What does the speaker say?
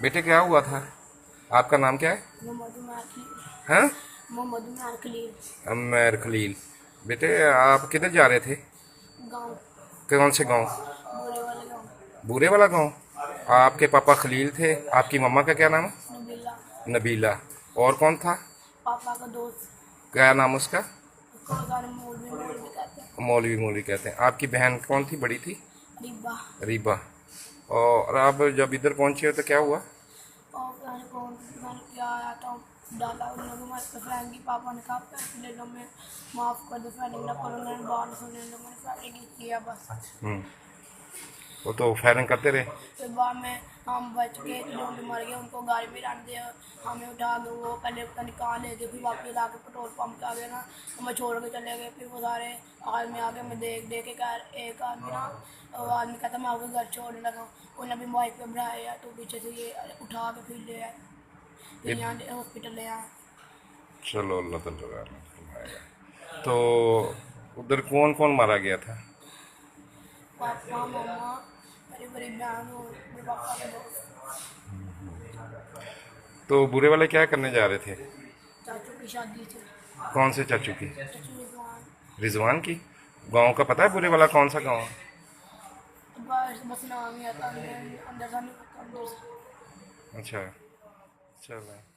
बेटे क्या हुआ था? आपका नाम क्या है? हाँ, अमर खलील। बेटे आप किधर जा रहे थे? गाँव। कौन से गांव? बुरे वाले गाँव। बूरे वाला गांव। आपके पापा खलील थे, आपकी मम्मा का क्या नाम है? नबीला। नबीला। और कौन था? पापा का दोस्त। क्या नाम उसका? उसको सारे मौलवी मौलवी कहते हैं। मौलवी मौलवी कहते हैं। आपकी बहन कौन थी, बड़ी थी? रिबा। रीबा। और आप जब इधर पहुंचे हो तो क्या हुआ? और मैंने क्या आया था डाला उन लोगों में फ्रेंड की पापा ने कहा पैसे ले लो मैं माफ़ कर दो फ्रेंडिंग ना करो उन्होंने बाहर सुने लोगों ने फ्रेंडिंग किया बस। वो तो फायरिंग करते रहे। फिर बाद में हम बच गए जो भी मर गए उनको गाड़ी में रख दिया हमें उठा के वो पहले पता नहीं कहाँ ले गए फिर वापस ला के पेट्रोल पंप पे आ गए ना हमें छोड़ के चले गए फिर वो सारे आदमी आके मैं देख देख के कह एक आदमी ना वो आदमी कहता मैं आपके घर छोड़ने लगा उन्हें भी बाइक पे बढ़ाया तो पीछे से ये उठा के फिर ले आए फिर यहाँ हॉस्पिटल ले आए। चलो अल्लाह ताला है। तो उधर कौन कौन मारा गया था? पापा मम्मा मेरी बड़ी बहन और मेरे पापा के दोस्त। तो बुरे वाले क्या करने जा रहे थे? चाचू की शादी थी। कौन से चाचू की? चाचू रिजवान। रिजवान की। गांव का पता है बुरे वाला कौन सा गांव है? बस बस नाम ही आता अंदर अंदर से नहीं पता अंदर से। अच्छा, चलो।